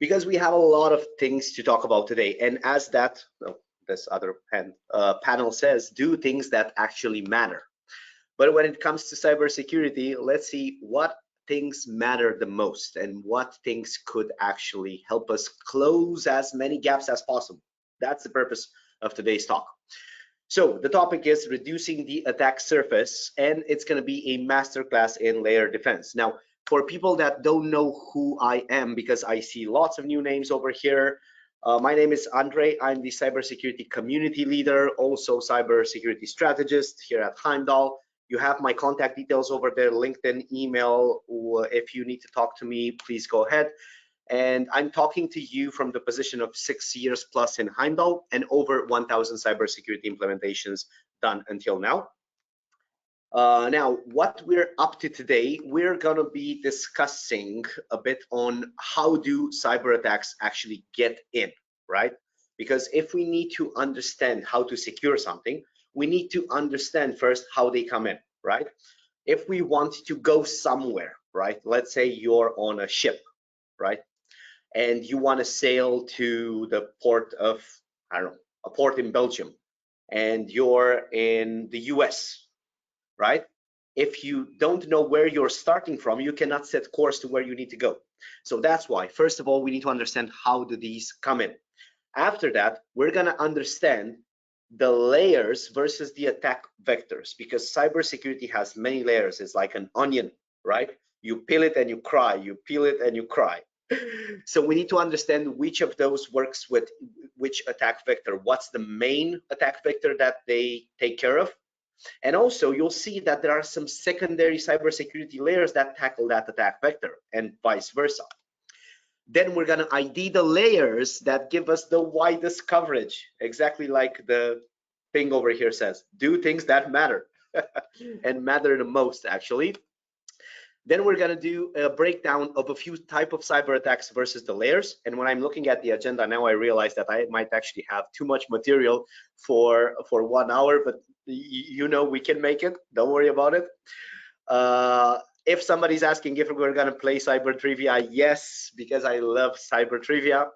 because we have a lot of things to talk about today. And as that, this other panel says, do things that actually matter. But when it comes to cybersecurity, let's see what things matter the most and what things could actually help us close as many gaps as possible. That's the purpose of today's talk. So the topic is reducing the attack surface, and it's going to be a masterclass in layer defense. Now, for people that don't know who I am, because I see lots of new names over here, my name is Andrei. I'm the cybersecurity community leader, also cybersecurity strategist here at Heimdal. You have my contact details over there, LinkedIn, email. If you need to talk to me, please go ahead. And I'm talking to you from the position of 6 years plus in Heimdal and over 1,000 cybersecurity implementations done until now. Now, what we're up to today, we're going to be discussing a bit on how do cyber attacks actually get in, right? Because if we need to understand how to secure something, we need to understand first how they come in, right? If we want to go somewhere, right? Let's say you're on a ship, right? And you want to sail to the port of, I don't know, a port in Belgium, and you're in the US, right? If you don't know where you're starting from, you cannot set course to where you need to go. So that's why, first of all, we need to understand how do these come in. After that, we're going to understand the layers versus the attack vectors, because cybersecurity has many layers. It's like an onion, right? You peel it and you cry, you peel it and you cry. So we need to understand which of those works with which attack vector. What's the main attack vector that they take care of? And also you'll see that there are some secondary cybersecurity layers that tackle that attack vector and vice versa. Then we're going to ID the layers that give us the widest coverage, exactly like the thing over here says, do things that matter and matter the most actually. Then we're going to do a breakdown of a few type of cyber attacks versus the layers. And when I'm looking at the agenda now, I realize that I might actually have too much material for 1 hour, but you know we can make it. Don't worry about it. If somebody's asking if we're going to play cyber trivia, yes, because I love cyber trivia.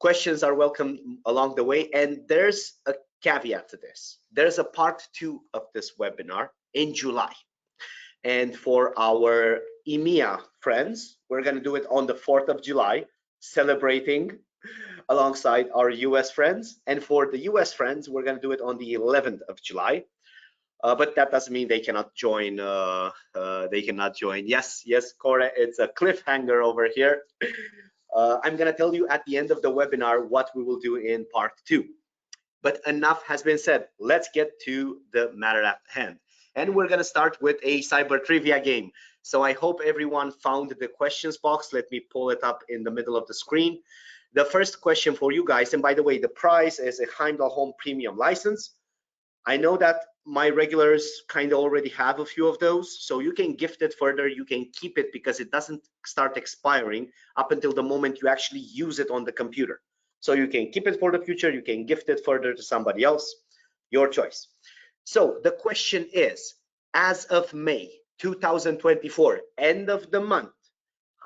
Questions are welcome along the way. And there's a caveat to this. There's a part 2 of this webinar in July. And for our EMEA friends, we're going to do it on the 4th of July, celebrating alongside our US friends. And for the US friends, we're going to do it on the 11th of July. But that doesn't mean they cannot join. Yes, Cora, it's a cliffhanger over here. I'm going to tell you at the end of the webinar what we will do in part 2. But enough has been said. Let's get to the matter at hand. And we're going to start with a cyber trivia game. So I hope everyone found the questions box. Let me pull it up in the middle of the screen. The first question for you guys, and by the way, the prize is a Heimdal Home Premium license. I know that my regulars kind of already have a few of those, so you can gift it further. You can keep it because it doesn't start expiring up until the moment you actually use it on the computer. So you can keep it for the future. You can gift it further to somebody else. Your choice. So the question is, as of May 2024, end of the month,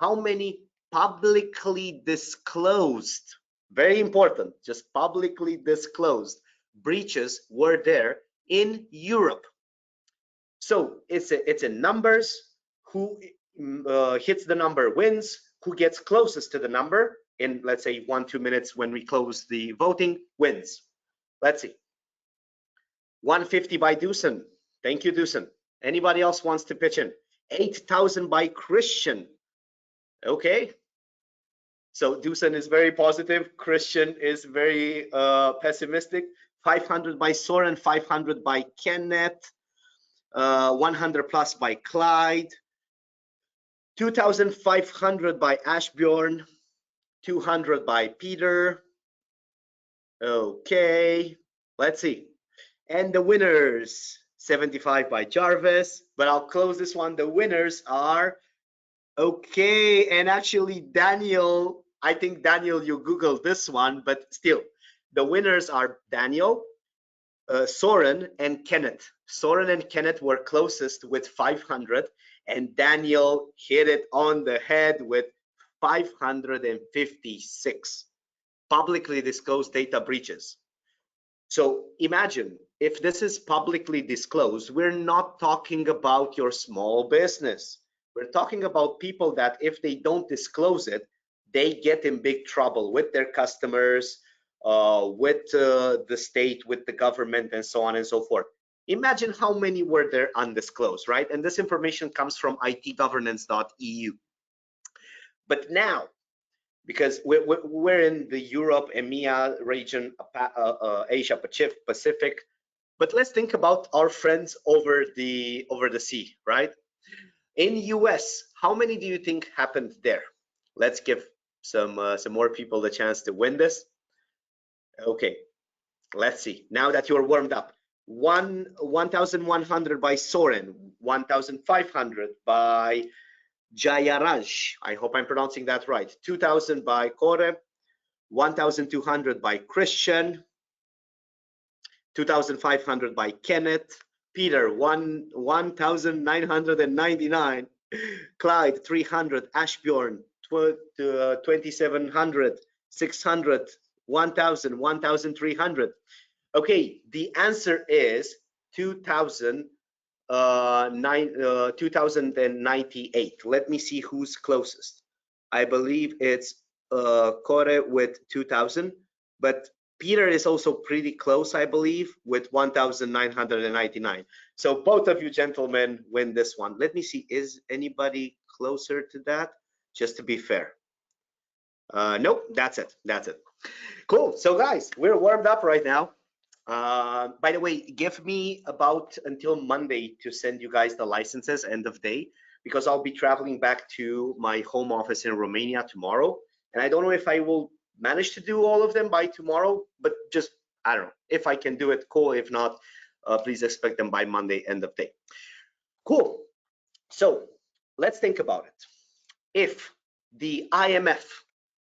how many publicly disclosed, very important, just publicly disclosed breaches were there in Europe? So it's in numbers. Who hits the number wins. Who gets closest to the number in, let's say, 1-2 minutes when we close the voting wins. Let's see. 150 by Dusan. Thank you, Dusan. Anybody else wants to pitch in? 8,000 by Christian. Okay. So Dusan is very positive. Christian is very pessimistic. 500 by Soren, 500 by Kenneth, 100 plus by Clyde, 2,500 by Ashbjorn, 200 by Peter. Okay, let's see. And the winners, 75 by Jarvis, but I'll close this one. The winners are, okay, and actually Daniel, I think Daniel, you Googled this one, but still, the winners are Daniel, Soren, and Kenneth. Soren and Kenneth were closest with 500, and Daniel hit it on the head with 556 publicly disclosed data breaches. So imagine if this is publicly disclosed, we're not talking about your small business. We're talking about people that if they don't disclose it, they get in big trouble with their customers, with the state, with the government, and so on and so forth. Imagine how many were there undisclosed, right? And this information comes from itgovernance.eu. But now, because we're in the Europe, EMEA region, Asia Pacific, but let's think about our friends over the sea, right? In US, how many do you think happened there? Let's give some more people the chance to win this. Okay, let's see. Now that you're warmed up, 1,100 by Soren, 1,500 by Jayaraj, I hope I'm pronouncing that right, 2,000 by Kore, 1,200 by Christian, 2,500 by Kenneth, Peter 1,999, Clyde 300, Ashbjorn 2,700, 600, 1,000, 1,300. Okay, the answer is 2,098. Let me see who's closest. I believe it's Kore with 2,000, but Peter is also pretty close, I believe, with 1,999. So both of you gentlemen win this one. Let me see, is anybody closer to that? Just to be fair. Nope, that's it. Cool. So guys, we're warmed up right now. By the way, give me about until Monday to send you guys the licenses end of day, because I'll be traveling back to my home office in Romania tomorrow. And I don't know if I will manage to do all of them by tomorrow, but just, I don't know. If I can do it, cool. If not, please expect them by Monday end of day. Cool. So let's think about it. If the IMF,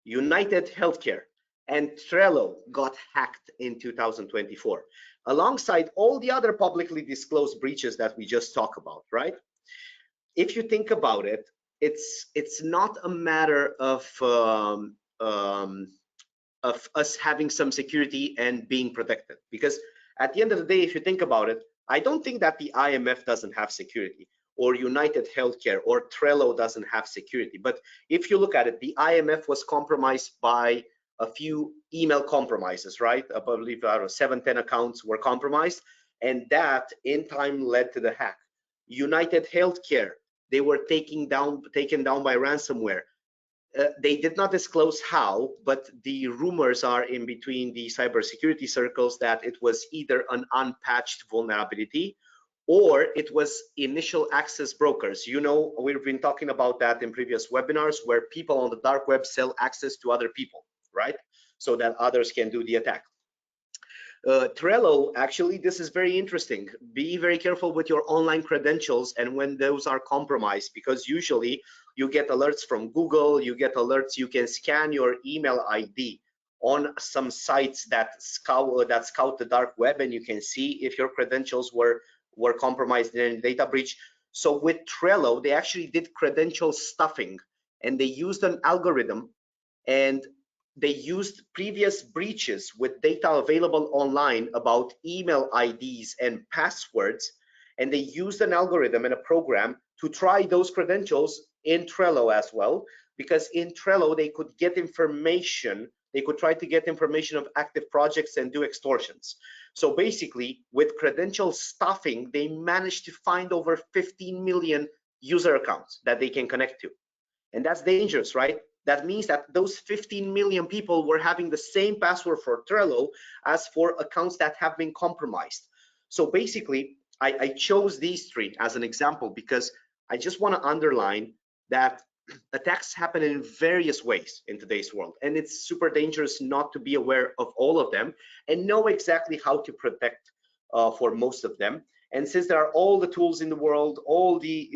United Healthcare, and Trello got hacked in 2024, alongside all the other publicly disclosed breaches that we just talked about, right? If you think about it, it's not a matter of us having some security and being protected, because at the end of the day, if you think about it, I don't think that the IMF doesn't have security, or United Healthcare or Trello doesn't have security. But if you look at it, the IMF was compromised by a few email compromises, right? I believe 7-10 accounts were compromised, and that in time led to the hack. United Healthcare, they were taken down by ransomware. They did not disclose how, but the rumors are in between the cybersecurity circles that it was either an unpatched vulnerability or it was initial access brokers. You know, we've been talking about that in previous webinars, where people on the dark web sell access to other people, right? So that others can do the attack. Trello, actually, this is very interesting. Be very careful with your online credentials and when those are compromised, because usually you get alerts from Google, you get alerts, you can scan your email ID on some sites that scout the dark web, and you can see if your credentials were compromised in a data breach. So with Trello, they actually did credential stuffing, and they used an algorithm, and they used previous breaches with data available online about email IDs and passwords, and they used an algorithm and a program to try those credentials in Trello as well, because in Trello they could get information, they could try to get information of active projects and do extortions. So basically, with credential stuffing, they managed to find over 15 million user accounts that they can connect to. And that's dangerous, right? That means that those 15 million people were having the same password for Trello as for accounts that have been compromised. So basically, I chose these three as an example because I just want to underline that attacks happen in various ways in today's world, and it's super dangerous not to be aware of all of them and know exactly how to protect for most of them. And since there are all the tools in the world, all the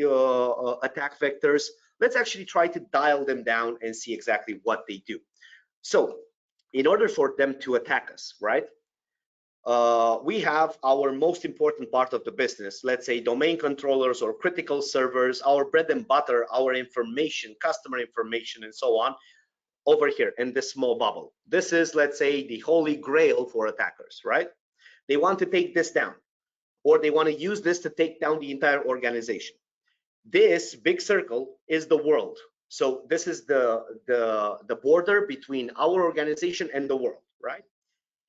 attack vectors, let's actually try to dial them down and see exactly what they do. So in order for them to attack us, right, we have our most important part of the business, let's say domain controllers or critical servers, our bread and butter, our information, customer information, and so on, over here in this small bubble. This is, let's say, the holy grail for attackers, right? They want to take this down, or they want to use this to take down the entire organization. This big circle is the world. So this is the border between our organization and the world, right?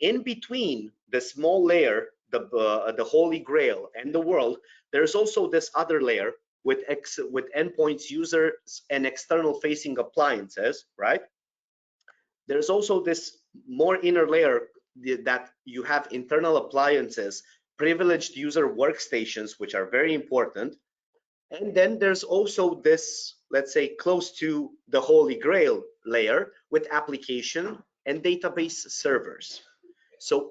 In between the small layer, the holy grail, and the world, there's also this other layer with endpoints, users, and external facing appliances, right? There's also this more inner layer that you have internal appliances, privileged user workstations, which are very important. And then there's also this, let's say, close to the holy grail layer with application and database servers. So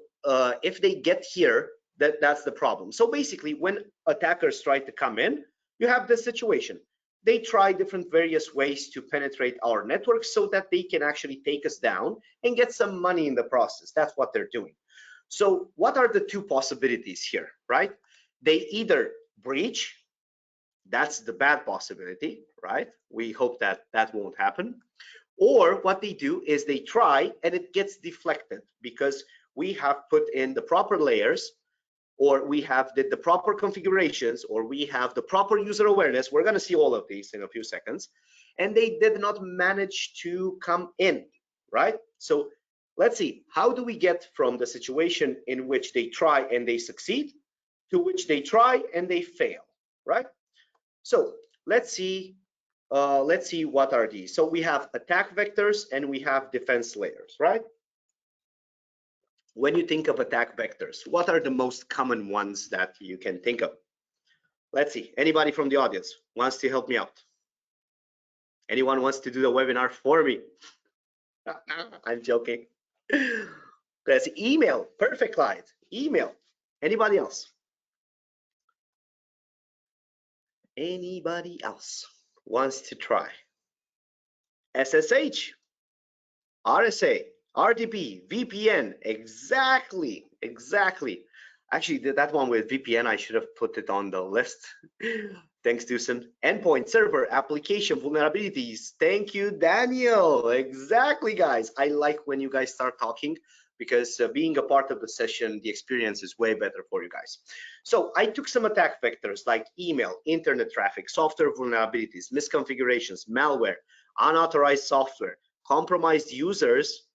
if they get here, that's the problem. So basically, when attackers try to come in, you have this situation. They try different various ways to penetrate our network so that they can actually take us down and get some money in the process. That's what they're doing. So what are the two possibilities here, right? They either breach, that's the bad possibility, right? We hope that that won't happen. Or what they do is they try and it gets deflected because we have put in the proper layers, or we have did the proper configurations, or we have the proper user awareness. We're going to see all of these in a few seconds, and they did not manage to come in, right? So let's see, how do we get from the situation in which they try and they succeed to which they try and they fail, right? So let's see what are these. So we have attack vectors and we have defense layers, right? When you think of attack vectors, what are the most common ones that you can think of? Let's see, anybody from the audience wants to help me out? Anyone wants to do the webinar for me? I'm joking. That's email, perfect, Clyde, email. Anybody else? Anybody else wants to try? SSH, RSA, RDP, VPN, exactly. Actually, that one with VPN, I should have put it on the list. Thanks to some endpoint, server, application, vulnerabilities. Thank you, Daniel. Exactly, guys. I like when you guys start talking because being a part of the session, the experience is way better for you guys. So I took some attack vectors like email, internet traffic, software vulnerabilities, misconfigurations, malware, unauthorized software, compromised users,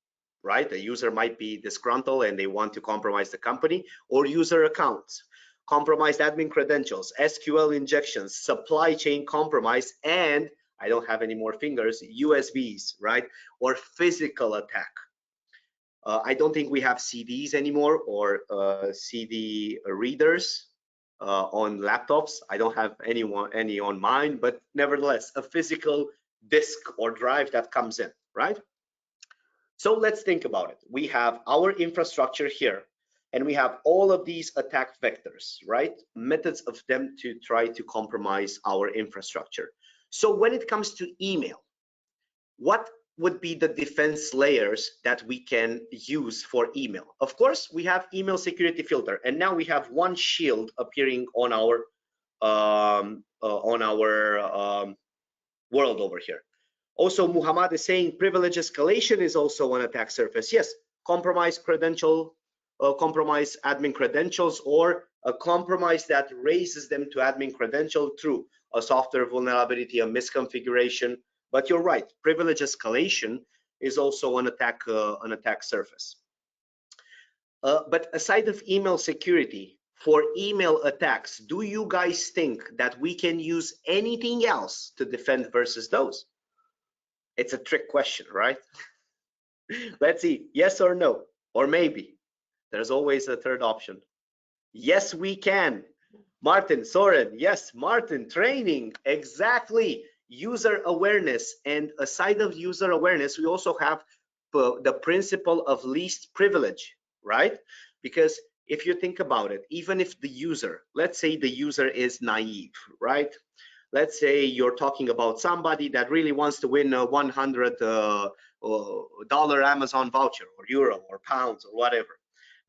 right? The user might be disgruntled and they want to compromise the company, or user accounts, compromised admin credentials, SQL injections, supply chain compromise, and I don't have any more fingers, USBs, right? Or physical attack. I don't think we have CDs anymore, or CD readers on laptops. I don't have any on mine, but nevertheless, a physical disk or drive that comes in, right? So let's think about it. We have our infrastructure here, and we have all of these attack vectors, right? Methods of them to try to compromise our infrastructure. So when it comes to email, what would be the defense layers that we can use for email? Of course, we have email security filter, and now we have one shield appearing on our world over here. Also, Muhammad is saying privilege escalation is also an attack surface. Yes, compromised credential, compromised admin credentials, or a compromise that raises them to admin credential through a software vulnerability, a misconfiguration. But you're right, privilege escalation is also an attack surface. But aside of email security, for email attacks, do you guys think that we can use anything else to defend versus those? It's a trick question, right? Let's see, yes or no, or maybe. There's always a third option. Yes, we can. Martin, Soren, yes, Martin, training, exactly. User awareness, and aside of user awareness, we also have the principle of least privilege, right? Because if you think about it, even if the user, let's say the user is naive, right? Let's say you're talking about somebody that really wants to win a $100 Amazon voucher, or euro, or pounds, or whatever.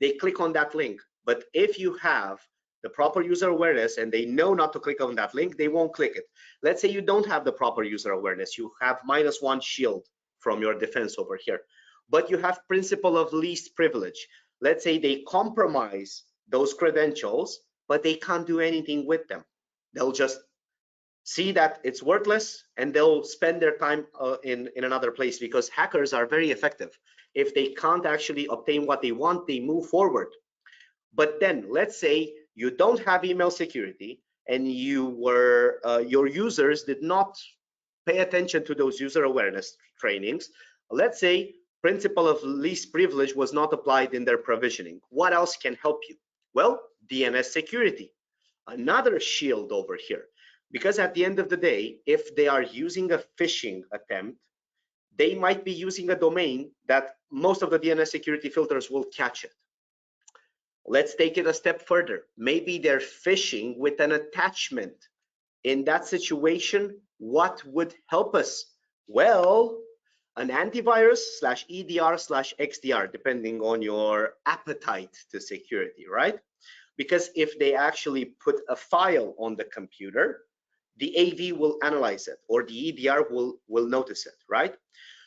they click on that link. But if you have the proper user awareness and they know not to click on that link, they won't click it. Let's say you don't have the proper user awareness, you have -1 shield from your defense over here, but you have principle of least privilege. Let's say they compromise those credentials, but they can't do anything with them. They'll just see that it's worthless and they'll spend their time in another place, because hackers are very effective. If they can't actually obtain what they want, they move forward. But then let's say you don't have email security and your users did not pay attention to those user awareness trainings. Let's say principle of least privilege was not applied in their provisioning. What else can help you? Well, DNS security, another shield over here. Because at the end of the day, if they are using a phishing attempt, they might be using a domain that most of the DNS security filters will catch it. Let's take it a step further. Maybe they're phishing with an attachment. In that situation, what would help us? Well, an antivirus /EDR/XDR, depending on your appetite to security, right? Because if they actually put a file on the computer, the AV will analyze it, or the EDR will notice it, right?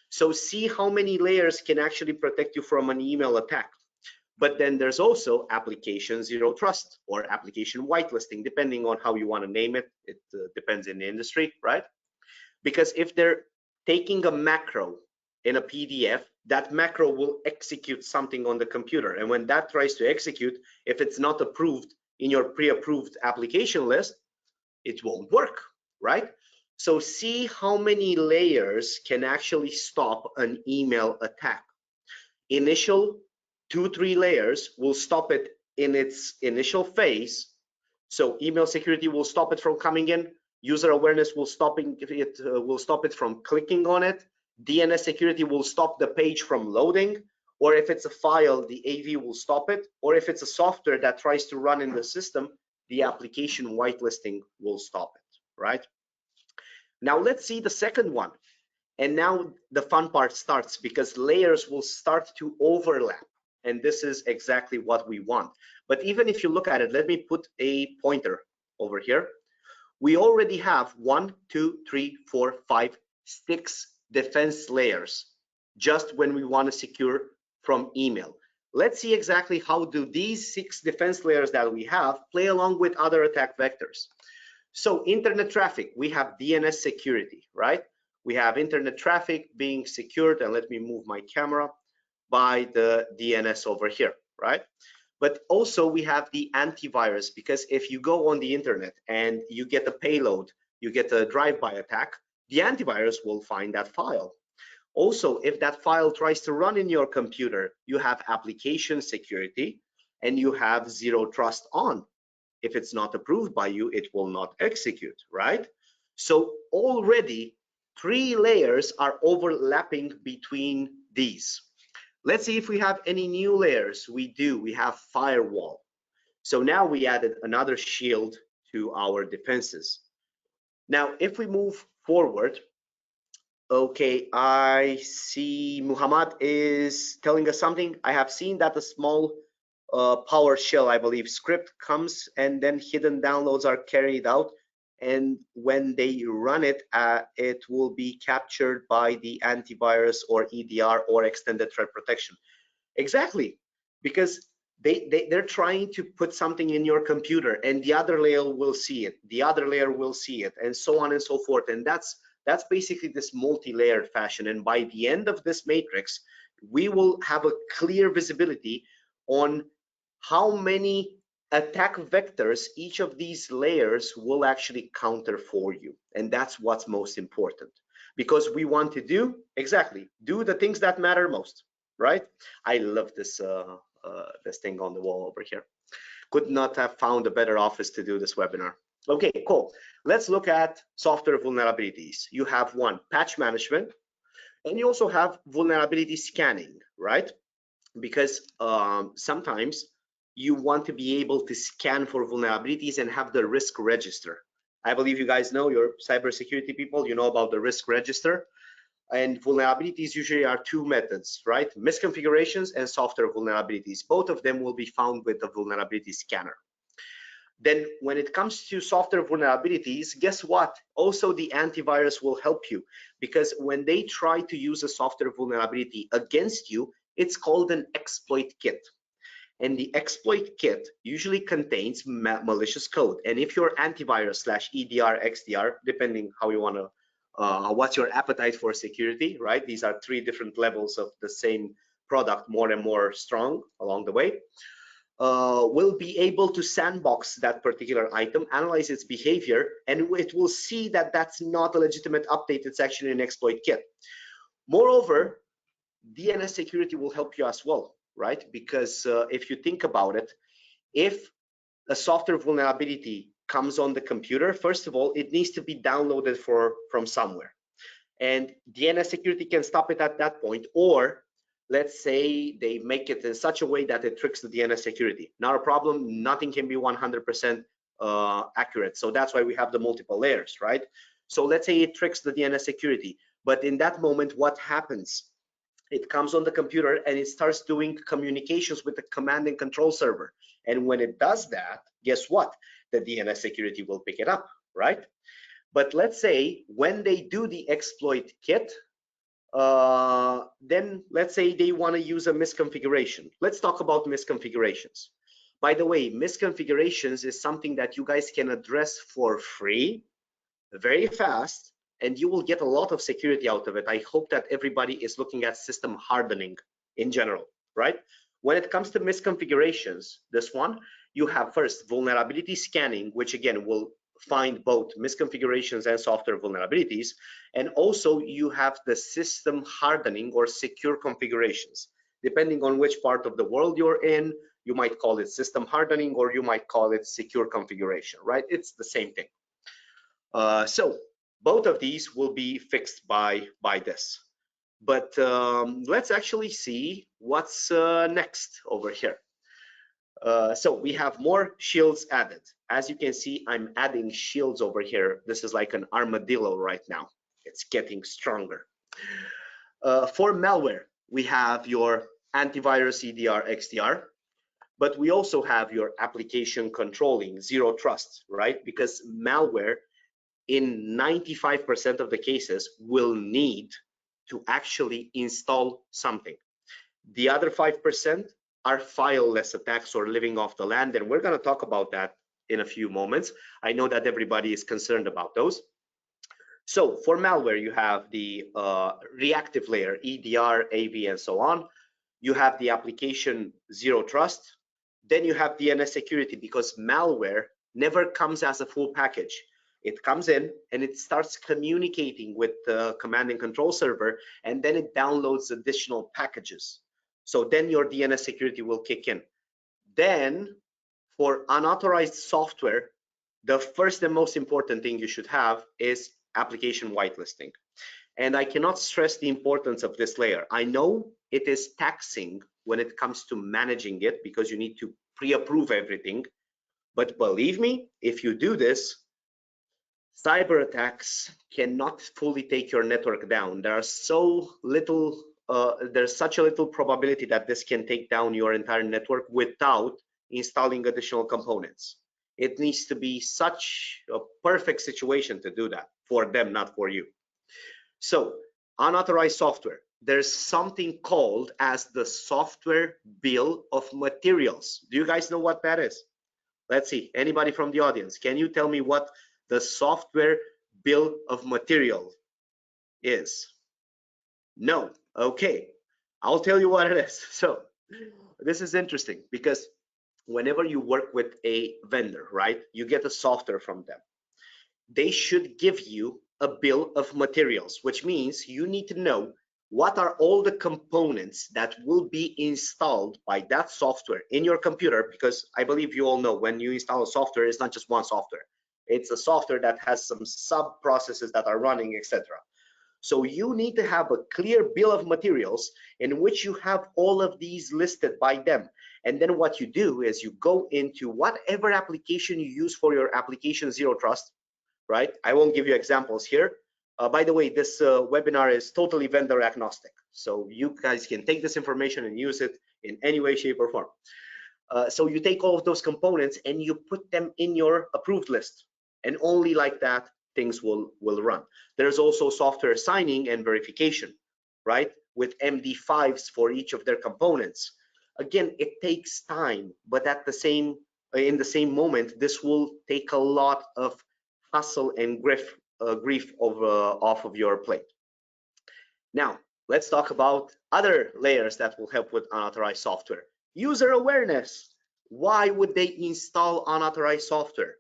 So see how many layers can actually protect you from an email attack. But then there's also application zero trust or application whitelisting, depending on how you want to name it. It depends in the industry, right? Because if they're taking a macro in a PDF, that macro will execute something on the computer. And when that tries to execute, if it's not approved in your pre-approved application list, it won't work, right? So see how many layers can actually stop an email attack. Initial 2-3 layers will stop it in its initial phase. So email security will stop it from coming in. User awareness will stop it from clicking on it. DNS security will stop the page from loading. Or if it's a file, the AV will stop it. Or if it's a software that tries to run in the system, the application whitelisting will stop it, right? Now let's see the second one. And now the fun part starts, because layers will start to overlap. And this is exactly what we want. But even if you look at it, let me put a pointer over here. We already have 1, 2, 3, 4, 5, 6 defense layers just when we want to secure from email. Let's see exactly how do these 6 defense layers that we have play along with other attack vectors. So internet traffic, we have DNS security, right? We have internet traffic being secured, and let me move my camera, by the DNS over here, right? But also we have the antivirus, because if you go on the internet and you get a payload, you get a drive-by attack, the antivirus will find that file. Also, if that file tries to run in your computer, you have application security and you have zero trust on. If it's not approved by you, it will not execute, right? So already 3 layers are overlapping between these. Let's see if we have any new layers. We do. We have firewall. So now we added another shield to our defenses. Now, if we move forward, okay, I see Muhammad is telling us something. I have seen that a small PowerShell, I believe, script comes and then hidden downloads are carried out. And when they run it, it will be captured by the antivirus or EDR or extended threat protection. Exactly, because they're trying to put something in your computer and the other layer will see it, the other layer will see it, and so on and so forth. And that's basically this multi-layered fashion. And by the end of this matrix, we will have a clear visibility on how many attack vectors each of these layers will actually counter for you. And that's what's most important, because we want to do the things that matter most, right? I love this this thing on the wall over here. Could not have found a better office to do this webinar. Okay, cool. Let's look at software vulnerabilities. You have one, patch management, and you also have vulnerability scanning, right? Because sometimes you want to be able to scan for vulnerabilities and have the risk register. I believe you guys know, your cybersecurity people, you know about the risk register. And vulnerabilities usually are two methods, right? Misconfigurations and software vulnerabilities. Both of them will be found with the vulnerability scanner. Then when it comes to software vulnerabilities, guess what? Also the antivirus will help you, because when they try to use a software vulnerability against you, it's called an exploit kit. And the exploit kit usually contains malicious code. And if your antivirus / EDR, XDR, depending how you want to, what's your appetite for security, right? These are three different levels of the same product, more and more strong along the way. Will be able to sandbox that particular item, analyze its behavior, and it will see that that's not a legitimate update. It's actually an exploit kit. Moreover, DNS security will help you as well, right? Because if you think about it, if a software vulnerability comes on the computer, first of all, it needs to be downloaded from somewhere. And DNS security can stop it at that point, or let's say they make it in such a way that it tricks the DNS security. Not a problem, nothing can be 100% accurate. So that's why we have the multiple layers, right? So let's say it tricks the DNS security, but in that moment, what happens? It comes on the computer and it starts doing communications with the command and control server. And when it does that, guess what? The DNS security will pick it up, right? But let's say when they do the exploit kit, then let's say they want to use a misconfiguration. Let's talk about misconfigurations. By the way, misconfigurations is something that you guys can address for free, very fast, and you will get a lot of security out of it. I hope that everybody is looking at system hardening in general, right? When it comes to misconfigurations, this one, you have first vulnerability scanning, which again will find both misconfigurations and software vulnerabilities. And also you have the system hardening or secure configurations. Depending on which part of the world you're in, you might call it system hardening or you might call it secure configuration, right? It's the same thing. So both of these will be fixed by this. But let's actually see what's next over here. So we have more shields added. As you can see, I'm adding shields over here. This is like an armadillo right now. It's getting stronger. For malware, we have your antivirus EDR, XDR, but we also have your application controlling, zero trust, right? Because malware in 95% of the cases will need to actually install something. The other 5% are fileless attacks or living off the land, and we're going to talk about that in a few moments. I know that everybody is concerned about those. So for malware, you have the reactive layer, EDR, AV, and so on. You have the application zero trust. Then you have DNS security, because malware never comes as a full package. It comes in and it starts communicating with the command and control server, and then it downloads additional packages. So then your DNS security will kick in. Then for unauthorized software, the first and most important thing you should have is application whitelisting. And I cannot stress the importance of this layer. I know it is taxing when it comes to managing it because you need to pre-approve everything. But believe me, if you do this, cyber attacks cannot fully take your network down. There are so little, there's such a little probability that this can take down your entire network without installing additional components. It needs to be such a perfect situation to do that for them, not for you. So unauthorized software, there's something called as the software bill of materials. Do you guys know what that is? Let's see, anybody from the audience, can you tell me what the software bill of material is? No. Okay, I'll tell you what it is. So this is interesting because whenever you work with a vendor, right, you get a software from them. They should give you a bill of materials, which means you need to know what are all the components that will be installed by that software in your computer, because I believe you all know when you install a software, it's not just one software. It's a software that has some sub processes that are running, etc. So you need to have a clear bill of materials in which you have all of these listed by them. And then what you do is you go into whatever application you use for your application zero trust, right? I won't give you examples here. By the way, this webinar is totally vendor agnostic. So you guys can take this information and use it in any way, shape, or form. So you take all of those components and you put them in your approved list. And only like that, things will run. There's also software signing and verification, right? With MD5s for each of their components. Again, it takes time, but in the same moment, this will take a lot of hustle and grief off of your plate. Now, let's talk about other layers that will help with unauthorized software. User awareness. Why would they install unauthorized software?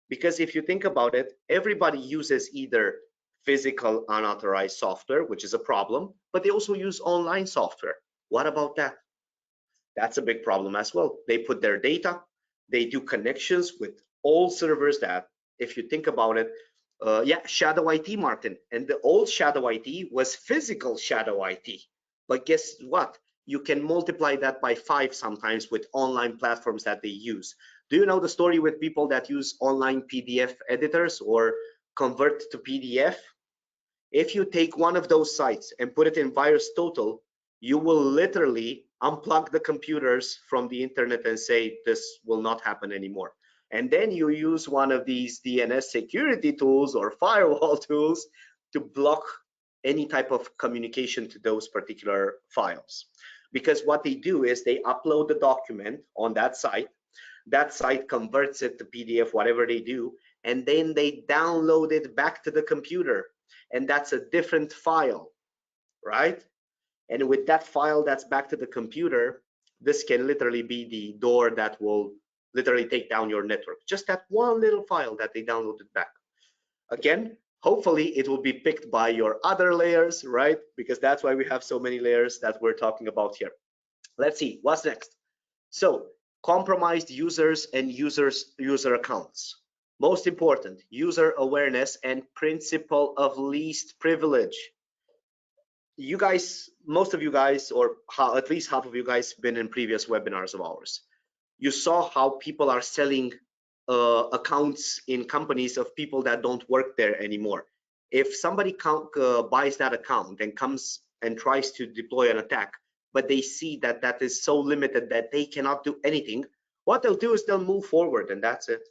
Because if you think about it, everybody uses either physical unauthorized software, which is a problem, but they also use online software. What about that? That's a big problem as well. They put their data, they do connections with all servers that, if you think about it, yeah, shadow IT, Martin. And the old shadow IT was physical shadow IT. But guess what? You can multiply that by 5 sometimes with online platforms that they use. Do you know the story with people that use online PDF editors or convert to PDF? If you take one of those sites and put it in VirusTotal, you will literally unplug the computers from the internet and say, this will not happen anymore. And then you use one of these DNS security tools or firewall tools to block any type of communication to those particular files. Because what they do is they upload the document on that site converts it to PDF, whatever they do, and then they download it back to the computer. And that's a different file, right? And with that file that's back to the computer, this can literally be the door that will literally take down your network. Just that one little file that they downloaded back. Again, hopefully it will be picked by your other layers, right? Because that's why we have so many layers that we're talking about here. Let's see, what's next? So, compromised users and user accounts. Most important, user awareness and principle of least privilege. You guys, most of you guys, or at least half of you guys, been in previous webinars of ours. You saw how people are selling accounts in companies of people that don't work there anymore. If somebody buys that account and comes and tries to deploy an attack, but they see that that is so limited that they cannot do anything, what they'll do is they'll move forward and that's it.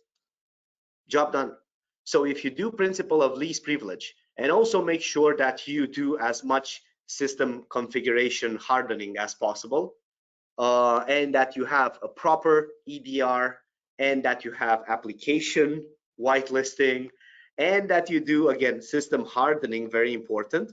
Job done. So if you do principle of least privilege and also make sure that you do as much system configuration hardening as possible, and that you have a proper EDR, and that you have application whitelisting, and that you do, again, system hardening, very important.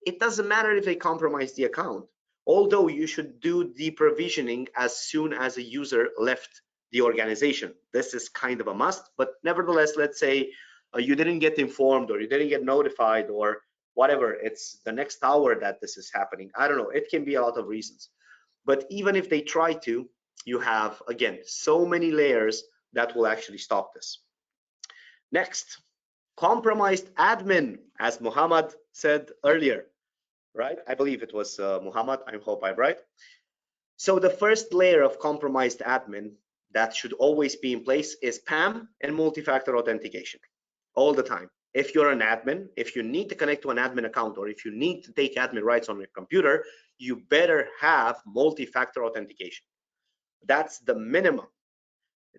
It doesn't matter if they compromise the account, although you should do deprovisioning as soon as a user left the organization. This is kind of a must, but nevertheless, let's say you didn't get informed or you didn't get notified or whatever, it's the next hour that this is happening. I don't know, it can be a lot of reasons. But even if they try to, you have, again, so many layers that will actually stop this. Next, compromised admin, as Muhammad said earlier, right? I believe it was Muhammad, I hope I'm right. So the first layer of compromised admin that should always be in place is PAM and multi-factor authentication, all the time. If you're an admin, if you need to connect to an admin account, or if you need to take admin rights on your computer, you better have multi-factor authentication. That's the minimum.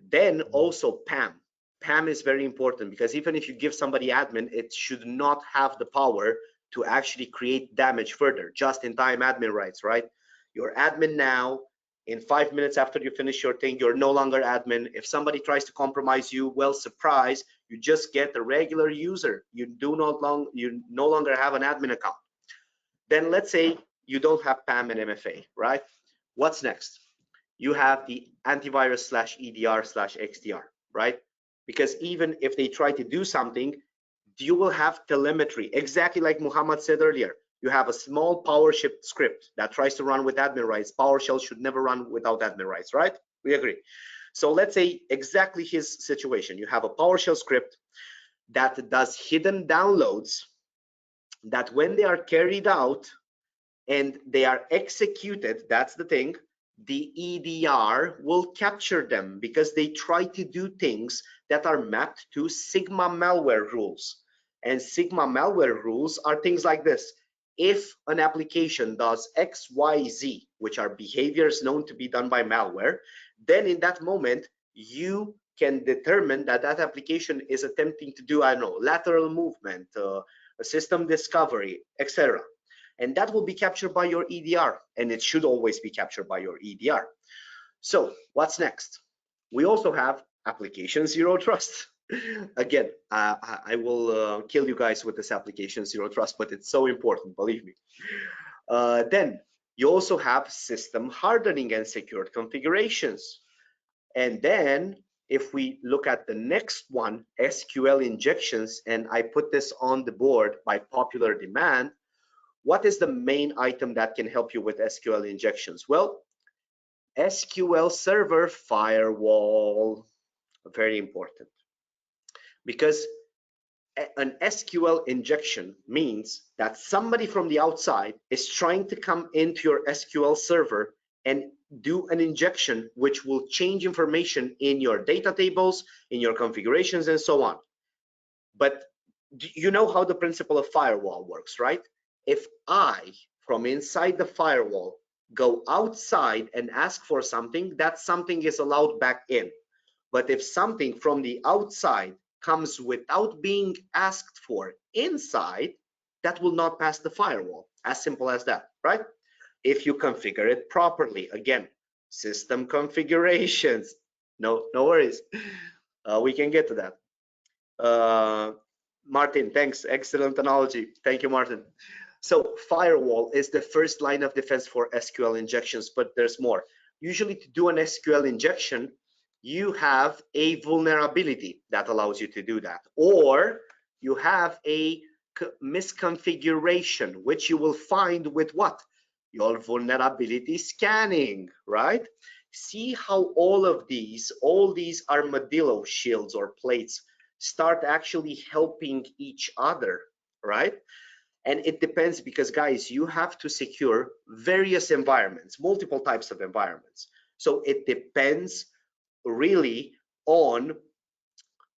Then also PAM. PAM is very important because even if you give somebody admin, it should not have the power to actually create damage further. Just-in-time admin rights, right? You're admin now. In 5 minutes after you finish your thing, you're no longer admin. If somebody tries to compromise you, well, surprise, you just get a regular user. You no longer have an admin account. Then let's say you don't have PAM and MFA, right? What's next? You have the antivirus /EDR/XDR, right? Because even if they try to do something, you will have telemetry, exactly like Muhammad said earlier. You have a small PowerShell script that tries to run with admin rights. PowerShell should never run without admin rights, right? We agree. So let's say exactly his situation. You have a PowerShell script that does hidden downloads that when they are carried out and they are executed, that's the thing, the EDR will capture them because they try to do things that are mapped to Sigma malware rules. And Sigma malware rules are things like this. If an application does X, Y, Z, which are behaviors known to be done by malware, then in that moment, you can determine that that application is attempting to do, I don't know, lateral movement, a system discovery, etc. And that will be captured by your EDR, and it should always be captured by your EDR. So what's next? We also have application zero trust. Again, I will kill you guys with this application zero trust, but it's so important, believe me. Then you also have system hardening and secured configurations. And then if we look at the next one, SQL injections, and I put this on the board by popular demand, what is the main item that can help you with SQL injections? Well, SQL Server Firewall, very important, because an SQL injection means that somebody from the outside is trying to come into your SQL server and do an injection which will change information in your data tables, in your configurations, and so on. But you know how the principle of firewall works, right? If I, from inside the firewall, go outside and ask for something, that something is allowed back in. But if something from the outside comes without being asked for inside, that will not pass the firewall. As simple as that, right? If you configure it properly. Again, system configurations. No worries. We can get to that. Martin, thanks. Excellent analogy. Thank you, Martin. So firewall is the first line of defense for SQL injections, but there's more. Usually to do an SQL injection, you have a vulnerability that allows you to do that, or you have a misconfiguration, which you will find with what? Your vulnerability scanning, right? See how all these armadillo shields or plates start actually helping each other, right? And it depends, because guys, you have to secure various environments, multiple types of environments. So it depends really on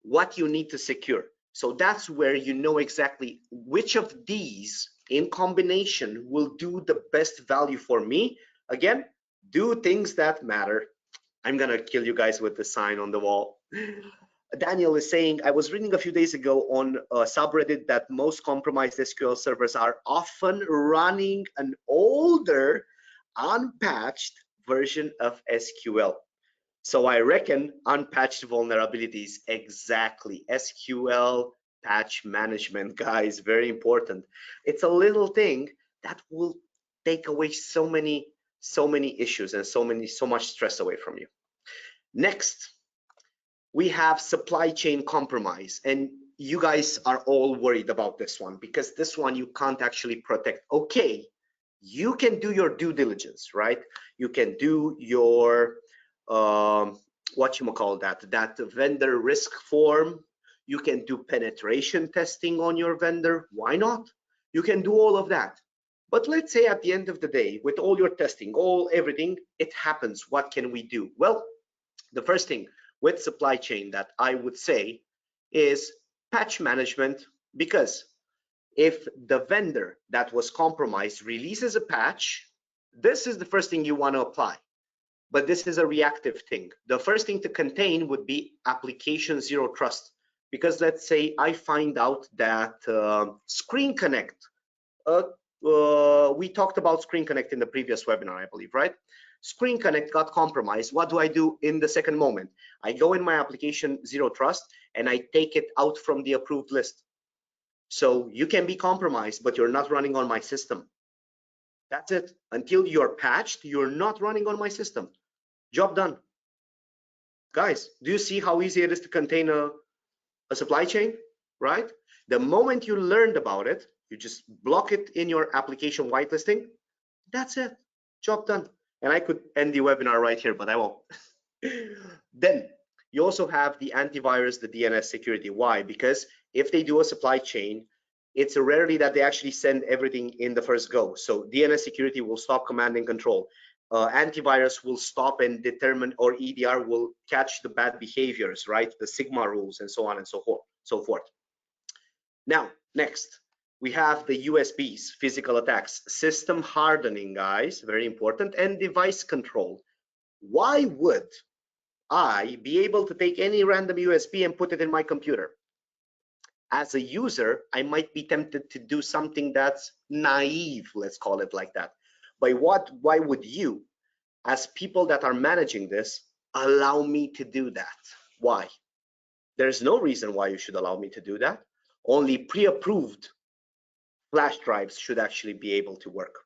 what you need to secure. So that's where you know exactly which of these in combination will do the best value for me. Again, do things that matter. I'm gonna kill you guys with the sign on the wall. Daniel is saying, I was reading a few days ago on a subreddit that most compromised SQL servers are often running an older, unpatched version of SQL. So I reckon unpatched vulnerabilities, exactly. SQL patch management, guys, very important. It's a little thing that will take away so many issues and so much stress away from you. Next, we have supply chain compromise, and you guys are all worried about this one, because this one you can't actually protect. Okay, you can do your due diligence, right? You can do your what you call that vendor risk form. You can do penetration testing on your vendor. Why not? You can do all of that. But let's say at the end of the day, with all your testing, everything, it happens. What can we do? Well, the first thing with supply chain that I would say is patch management, because if the vendor that was compromised releases a patch, this is the first thing you want to apply. But this is a reactive thing. The first thing to contain would be application zero trust, because let's say I find out that Screen Connect, we talked about Screen Connect in the previous webinar, I believe, right? Screen Connect got compromised. What do I do in the second moment? I go in my application zero trust and I take it out from the approved list. So you can be compromised, but you're not running on my system. That's it. Until you're patched, you're not running on my system. Job done. Guys, do you see how easy it is to contain a supply chain, right? The moment you learned about it, you just block it in your application whitelisting. That's it. Job done. And I could end the webinar right here, but I won't. Then you also have the antivirus, the DNS security. Why? Because if they do a supply chain, it's rarely that they actually send everything in the first go. So DNS security will stop command and control. Antivirus will stop and determine, or EDR will catch the bad behaviors, right? The Sigma rules and so on and so forth. Now, next, we have the USBs, physical attacks, system hardening, guys, very important, and device control. Why would I be able to take any random USB and put it in my computer? As a user, I might be tempted to do something that's naive, let's call it like that. Why would you, as people that are managing this, allow me to do that? Why? There's no reason why you should allow me to do that. Only pre-approved flash drives should actually be able to work.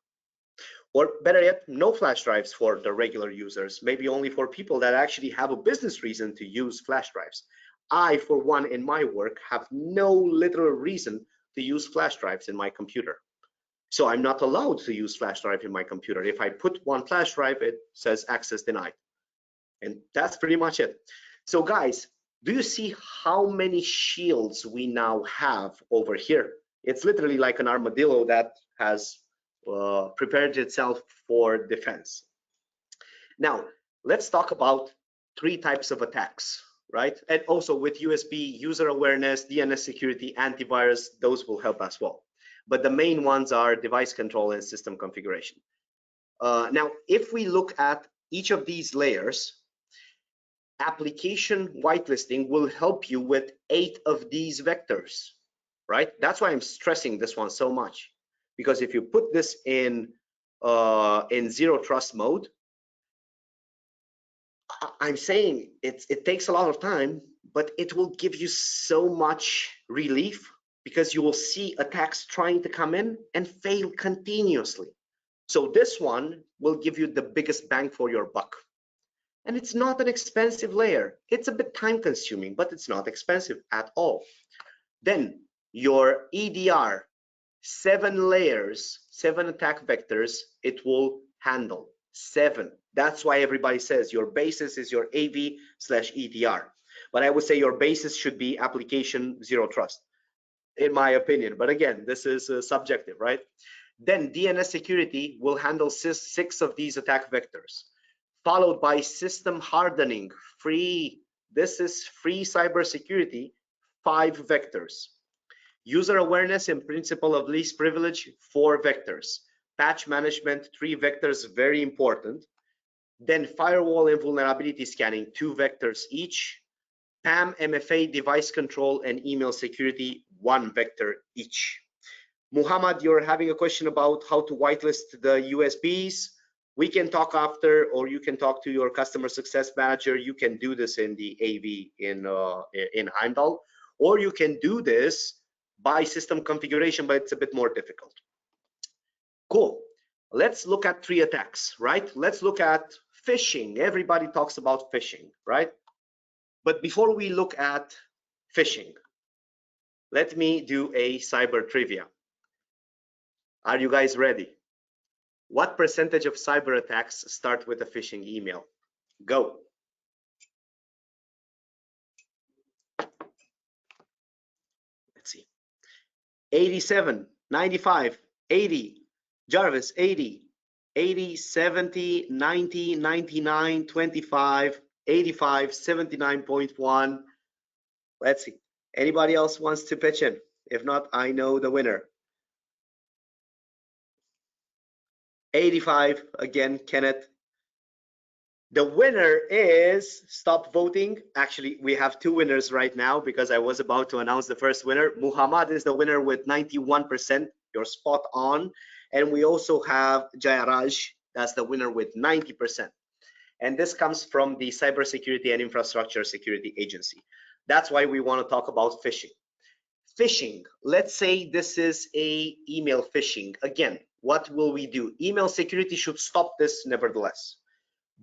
Or better yet, no flash drives for the regular users, maybe only for people that actually have a business reason to use flash drives. I, for one, in my work, have no literal reason to use flash drives in my computer. So I'm not allowed to use flash drive in my computer. If I put one flash drive, it says access denied. And that's pretty much it. So guys, do you see how many shields we now have over here? It's literally like an armadillo that has prepared itself for defense. Now, let's talk about 3 types of attacks, right? And also with USB, user awareness, DNS security, antivirus, those will help as well. But the main ones are device control and system configuration. Now, if we look at each of these layers, application whitelisting will help you with 8 of these vectors, right? That's why I'm stressing this one so much, because if you put this in zero trust mode, I'm saying it takes a lot of time, but it will give you so much relief, because you will see attacks trying to come in and fail continuously. So this one will give you the biggest bang for your buck. And it's not an expensive layer. It's a bit time consuming, but it's not expensive at all. Then your EDR, 7 layers, 7 attack vectors, it will handle 7. That's why everybody says your basis is your AV/EDR. But I would say your basis should be application zero trust, in my opinion. But again, this is subjective, right? Then DNS security will handle 6 of these attack vectors, followed by system hardening, free. This is free cybersecurity, 5 vectors. User awareness and principle of least privilege, 4 vectors. Patch management, 3 vectors, very important. Then firewall and vulnerability scanning, 2 vectors each. PAM, MFA, device control, and email security, 1 vector each. Muhammad, you're having a question about how to whitelist the USBs. We can talk after, or you can talk to your customer success manager. You can do this in the AV in Heimdal, or you can do this by system configuration, but it's a bit more difficult. Cool. Let's look at 3 attacks, right? Let's look at phishing. Everybody talks about phishing, right? But before we look at phishing, let me do a cyber trivia. Are you guys ready? What percentage of cyber attacks start with a phishing email? Go. Let's see. 87, 95, 80. Jarvis, 80, 80, 70, 90, 99, 25, 85, 79.1. Let's see. Anybody else wants to pitch in? If not, I know the winner. 85, again, Kenneth. The winner is, stop voting. Actually, we have 2 winners right now, because I was about to announce the first winner. Muhammad is the winner with 91%. You're spot on. And we also have Jayaraj, that's the winner with 90%. And this comes from the Cybersecurity and Infrastructure Security Agency. That's why we want to talk about phishing. Phishing, let's say this is a email phishing. Again, what will we do? Email security should stop this nevertheless.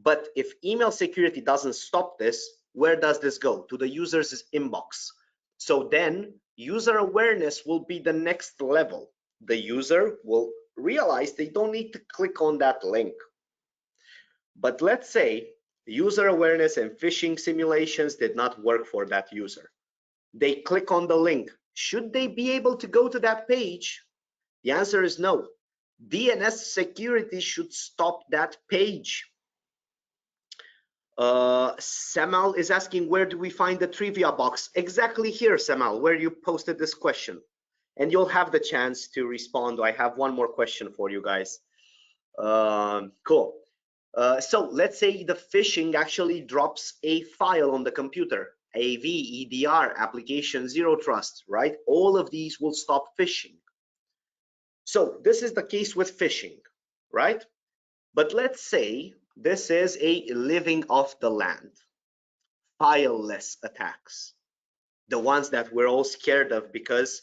But if email security doesn't stop this, where does this go? To the user's inbox. So then user awareness will be the next level. The user will realize they don't need to click on that link. But let's say user awareness and phishing simulations did not work for that user. They click on the link. Should they be able to go to that page? The answer is no. DNS security should stop that page. Samal is asking, where do we find the trivia box? Exactly here, Samal, where you posted this question. and you'll have the chance to respond. I have one more question for you guys. Cool. So let's say the phishing actually drops a file on the computer, AV, EDR, application zero trust, right? All of these will stop phishing. So this is the case with phishing, right? But let's say this is a living off the land, fileless attacks, the ones that we're all scared of because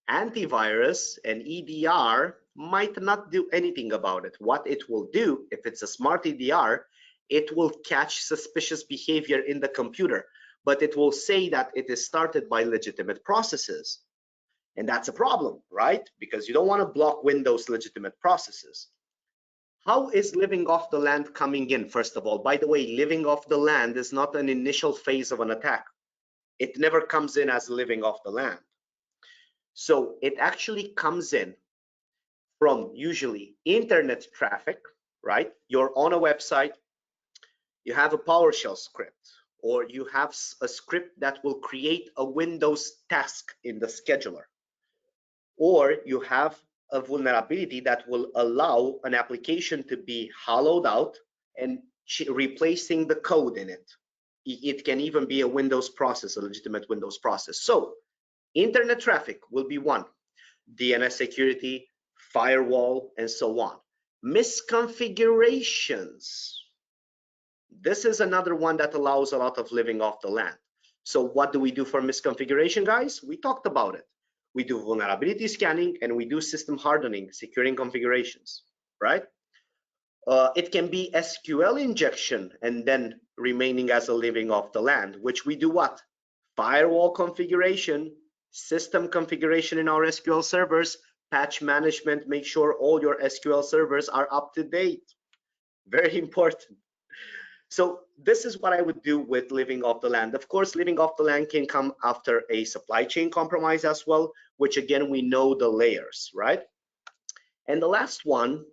antivirus and EDR might not do anything about it. What it will do, if it's a smart EDR, it will catch suspicious behavior in the computer, but it will say that it is started by legitimate processes. And that's a problem, right? Because you don't want to block Windows legitimate processes. How is living off the land coming in? First of all, by the way, living off the land is not an initial phase of an attack. It never comes in as living off the land. So it actually comes in from usually internet traffic, right? You're on a website, you have a PowerShell script, or you have a script that will create a Windows task in the scheduler, or you have a vulnerability that will allow an application to be hollowed out and replacing the code in it. It can even be a Windows process, a legitimate Windows process. So internet traffic will be one, DNS security, firewall, and so on. Misconfigurations. This is another one that allows a lot of living off the land. So what do we do for misconfiguration, guys? We talked about it. We do vulnerability scanning and we do system hardening, securing configurations, right? It can be SQL injection and then remaining as a living off the land, which we do what? Firewall configuration, system configuration in our SQL servers, patch management, make sure all your SQL servers are up to date. Very important. So this is what I would do with living off the land. Of course, living off the land can come after a supply chain compromise as well, which again, we know the layers, right? And the last one,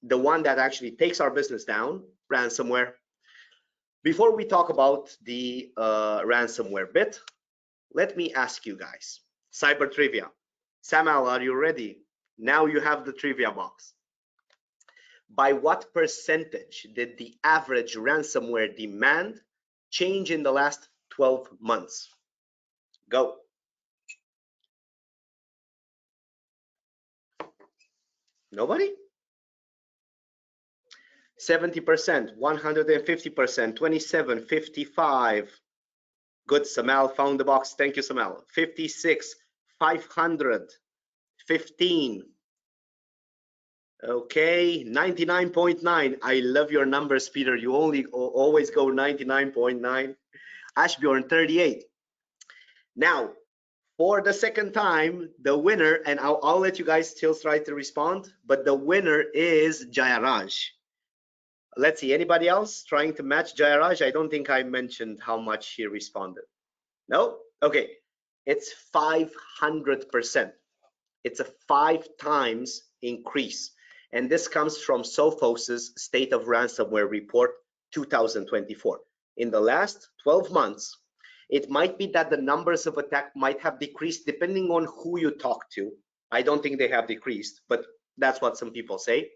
the one that actually takes our business down, ransomware. Before we talk about the ransomware bit, let me ask you guys, cyber trivia. Samuel, are you ready? Now you have the trivia box. By what percentage did the average ransomware demand change in the last 12 months? Go. Nobody? 70%, 150%, 27, 55. Good, Samal found the box. Thank you, Samal. 56, 500, 15. Okay, 99.9. I love your numbers, Peter. You always go 99.9. Ashbjorn, 38. Now, for the second time, the winner, and I'll let you guys still try to respond, but the winner is Jayaraj. Let's see, anybody else trying to match Jayaraj? I don't think I mentioned how much he responded. No? Okay, it's 500%. It's a 5 times increase. And this comes from Sophos's State of Ransomware Report 2024. In the last 12 months, it might be that the numbers of attack might have decreased depending on who you talk to. I don't think they have decreased, but that's what some people say.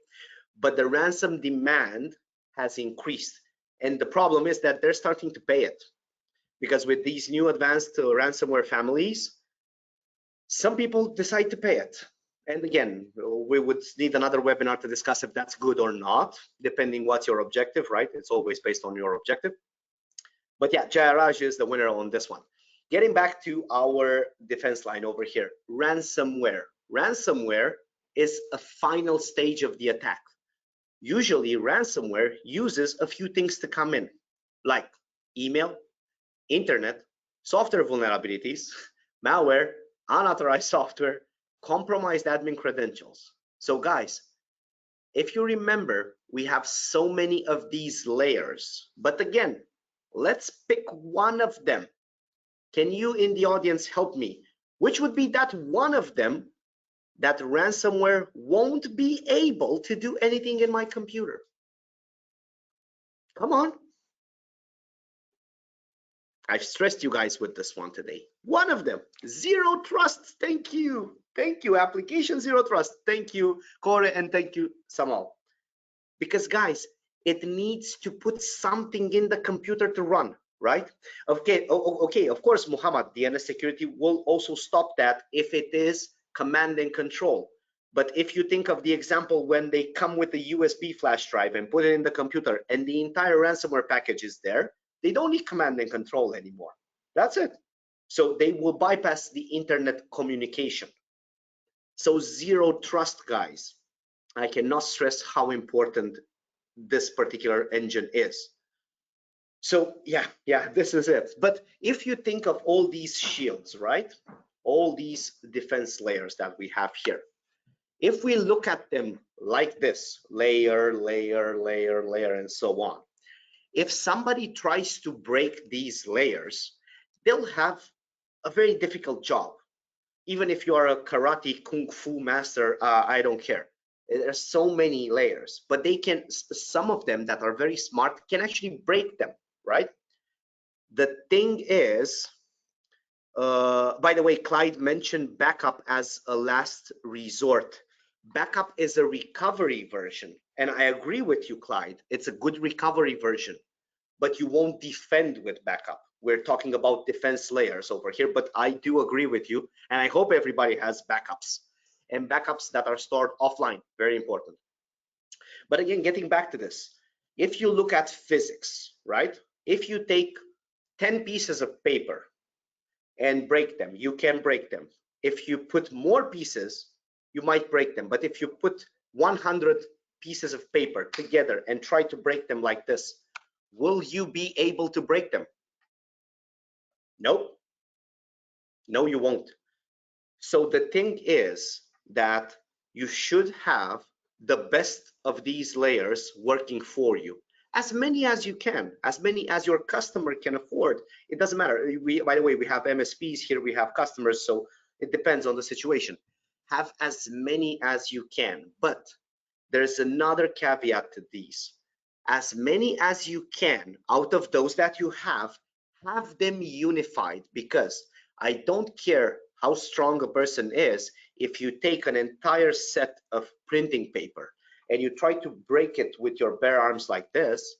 But the ransom demand has increased. And the problem is that they're starting to pay it. Because with these new advanced ransomware families, some people decide to pay it. And again, we would need another webinar to discuss if that's good or not, depending what's your objective, right? It's always based on your objective. But yeah, Jayaraj is the winner on this one. Getting back to our defense line over here, ransomware. Ransomware is a final stage of the attack. Usually ransomware uses a few things to come in, like email, internet, software vulnerabilities, malware, unauthorized software, compromised admin credentials. So guys, if you remember, we have so many of these layers, but again, let's pick one of them. Can you in the audience help me? Which would be that one of them that ransomware won't be able to do anything in my computer? Come on. I've stressed you guys with this one today. One of them, zero trust. Thank you. Thank you, application zero trust. Thank you, Corey, and thank you, Samal. Because guys, it needs to put something in the computer to run, right? Okay, okay, of course, Muhammad, DNS security will also stop that if it is command and control. But if you think of the example when they come with a USB flash drive and put it in the computer and the entire ransomware package is there, they don't need command and control anymore. That's it. So they will bypass the internet communication. So zero trust, guys. I cannot stress how important this particular engine is. So yeah, this is it. But if you think of all these shields, right? All these defense layers that we have here. If we look at them like this, layer, layer, layer, layer, and so on. If somebody tries to break these layers, they'll have a very difficult job. Even if you are a karate kung fu master, I don't care. There's so many layers, but they can, some of them that are very smart can actually break them, right? The thing is, by the way, Clyde mentioned backup as a last resort. Backup is a recovery version, and I agree with you, Clyde. It's a good recovery version, but you won't defend with backup. We're talking about defense layers over here, but I do agree with you, and I hope everybody has backups, and backups that are stored offline, very important. But again, getting back to this, if you look at physics, right? If you take 10 pieces of paper and break them, you can break them. If you put more pieces, you might break them. But if you put 100 pieces of paper together and try to break them like this, will you be able to break them? Nope. No, you won't. So the thing is that you should have the best of these layers working for you. As many as you can, as many as your customer can afford. It doesn't matter. By the way, we have MSPs here, we have customers, so it depends on the situation. Have as many as you can, but there's another caveat to these. As many as you can out of those that you have them unified, because I don't care how strong a person is. If you take an entire set of printing paper and you try to break it with your bare arms like this,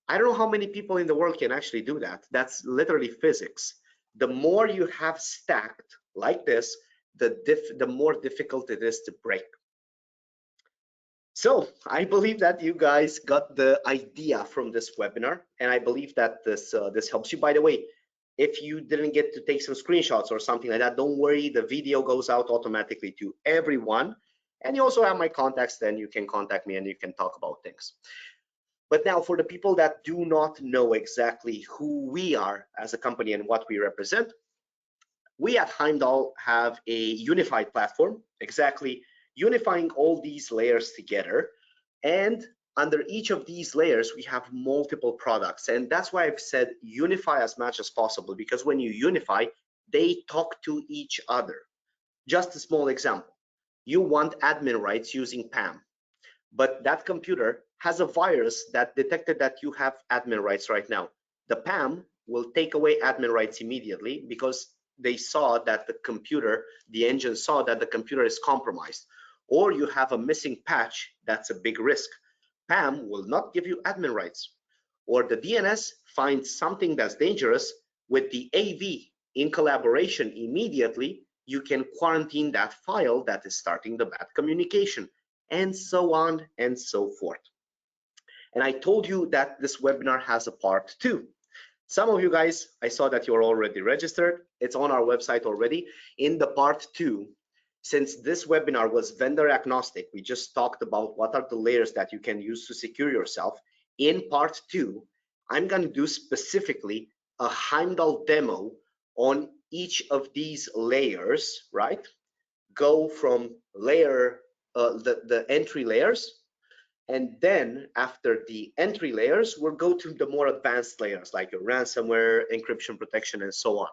I don't know how many people in the world can actually do that. That's literally physics. The more you have stacked like this, the more difficult it is to break. So I believe that you guys got the idea from this webinar, and I believe that this helps you. By the way, if you didn't get to take some screenshots or something like that, don't worry, the video goes out automatically to everyone. And you also have my contacts, then you can contact me and you can talk about things. But now for the people that do not know exactly who we are as a company and what we represent, we at Heimdal have a unified platform, exactly unifying all these layers together. And under each of these layers, we have multiple products. And that's why I've said unify as much as possible, because when you unify, they talk to each other. Just a small example. You want admin rights using PAM, but that computer has a virus that detected that you have admin rights right now. The PAM will take away admin rights immediately because they saw that the engine saw that the computer is compromised. Or you have a missing patch, that's a big risk. PAM will not give you admin rights. Or the DNS finds something that's dangerous, with the AV in collaboration immediately, you can quarantine that file that is starting the bad communication, and so on and so forth. And I told you that this webinar has a part 2. Some of you guys, I saw that you're already registered. It's on our website already. In the part 2, since this webinar was vendor agnostic, we just talked about what are the layers that you can use to secure yourself. In part 2, I'm going to do specifically a Heimdal demo on each of these layers, right? Go from layer, the entry layers, and then after the entry layers, we'll go to the more advanced layers like your ransomware, encryption protection, and so on.